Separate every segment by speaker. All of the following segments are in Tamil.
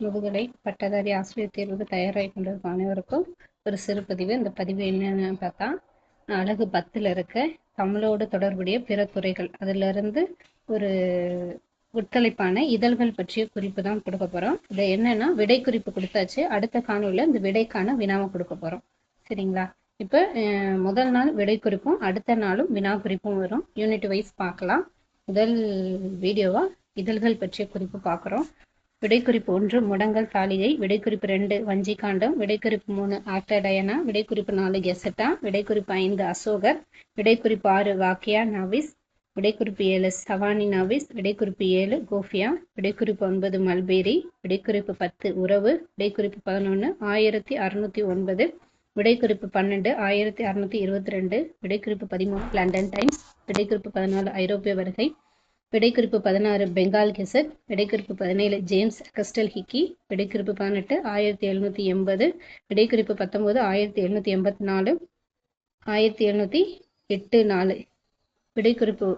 Speaker 1: முதுகலை பட்டதாரி ஆசிரியர் தேர்வுக்கு தயாராகி கொண்டிருக்கும் அனைவருக்கும் ஒரு சிறு பதிவு. இந்த பதிவு என்னன்னு பார்த்தா, அழகு 10ல் இருக்க தமிழோடு தொடர்புடைய பிற துறைகள் அதிலிருந்து ஒரு உட்கலைப்பான இதழ்கள் பற்றிய குறிப்பு தான் கொடுக்க போகிறோம். இது என்னன்னா விடை குறிப்பு கொடுத்தாச்சு. அடுத்த காணொலியில் இந்த விடைக்கான வினாவை கொடுக்க போகிறோம். சரிங்களா? இப்போ முதல் நாள் விடை குறிப்பும் அடுத்த நாளும் வினா குறிப்பும் வரும். யூனிட் வைஸ் பார்க்கலாம். முதல் வீடியோவா இதழ்கள் பற்றிய குறிப்பு பார்க்குறோம். விடைக்குறிப்பு 1 முடங்கல் தாலிகை, விடைக்குறிப்பு 2 வஞ்சிகாண்டம், விடைக்குறிப்பு 3 ஆக்டா டயனா, விடைக்குறிப்பு 4 கெசட்டா, விடைக்குறிப்பு 5 அசோகர், விடைக்குறிப்பு 6 வாக்கியா நாவிஸ், விடைக்குறிப்பு 7 சவானி நாவிஸ், விடைக்குறிப்பு 7 கோஃபியா, விடைக்குறிப்பு 9 மல்பேரி, விடைக்குறிப்பு 10 உறவு, விடைக்குறிப்பு 11 1609, விடைக்குறிப்பு 12 1622, விடைக்குறிப்பு 13 லண்டன் டைம்ஸ், விடைக்குறிப்பு 14 ஐரோப்பிய வருகை, விடைக்குறிப்பு 16 பெங்கால் கெசட், விடைக்குறிப்பு 17 ஜேம்ஸ் அகஸ்டல் ஹிக்கி, விடைக்குறிப்பு 18 1780, விடைக்குறிப்பு 19 1784, 1784, விடைக்குறிப்பு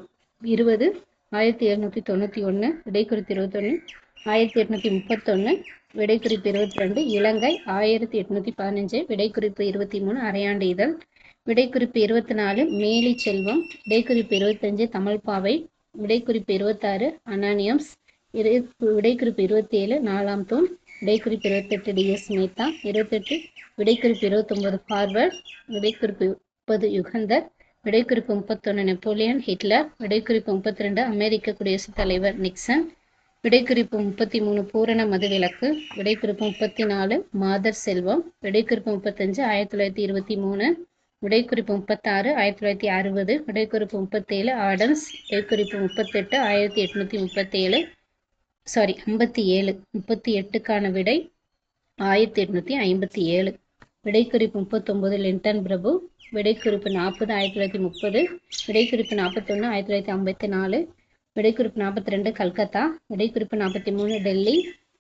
Speaker 1: 20 1791, விடைக்குறிப்பு 21 1831, விடைக்குறிப்பு 22 இலங்கை 1815, விடைக்குறிப்பு 23 அரையாண்டு இதழ், விடைக்குறிப்பு 24 மேலி செல்வம், விடைக்குறிப்பு 25 தமிழ்பாவை, விடைக்குறிப்பு 26 அனானியம்ஸ், விடைக்குறிப்பு 27 4ஆம் தூண், விடைக்குறிப்பு 28 டிஎஸ் மேத்தா, 28 விடைக்குறிப்பு 29 ஃபார்வர்ட், விடைக்குறிப்பு 30 யுகந்தர், விடைக்குறிப்பு 31 நெப்போலியன் ஹிட்லர், விடைக்குறிப்பு 32 அமெரிக்க குடியரசுத் தலைவர் நிக்சன், விடைக்குறிப்பு 33 பூரண மதுவிலக்கு, விடைக்குறிப்பு 34 மாதர் செல்வம், விடைக்குறிப்பு 35 1923, விடைக்குறிப்பு 36 1960, விடைக்குறிப்பு 37 ஆடம்ஸ், விடைக்குறிப்பு 38 1837, 57, 38க்கான விடை 1857, விடைக்குறிப்பு 39 லிண்டன் பிரபு, விடைக்குறிப்பு 40 1930, விடைக்குறிப்பு 41 1954, விடைக்குறிப்பு 42 கல்கத்தா, விடைக்குறிப்பு 43 டெல்லி,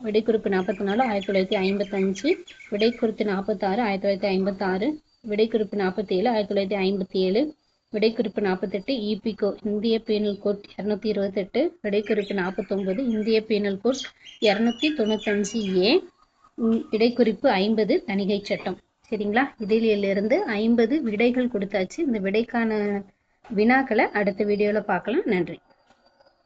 Speaker 1: விடைக்குறிப்பு 44 1955, விடைக்குறிப்பு 46 1956, விடைக்குறிப்பு 47 1957, விடைக்குறிப்பு 48 இபிகோ இந்திய பீனல் கோட் 228, விடைக்குறிப்பு 49 இந்திய பீனல் கோட் 295A, விடைக்குறிப்பு 50 தணிகை சட்டம். சரிங்களா? இதிலிருந்து 50 விடைகள் கொடுத்தாச்சு. இந்த விடைக்கான வினாக்களை அடுத்த வீடியோவில் பார்க்கலாம். நன்றி.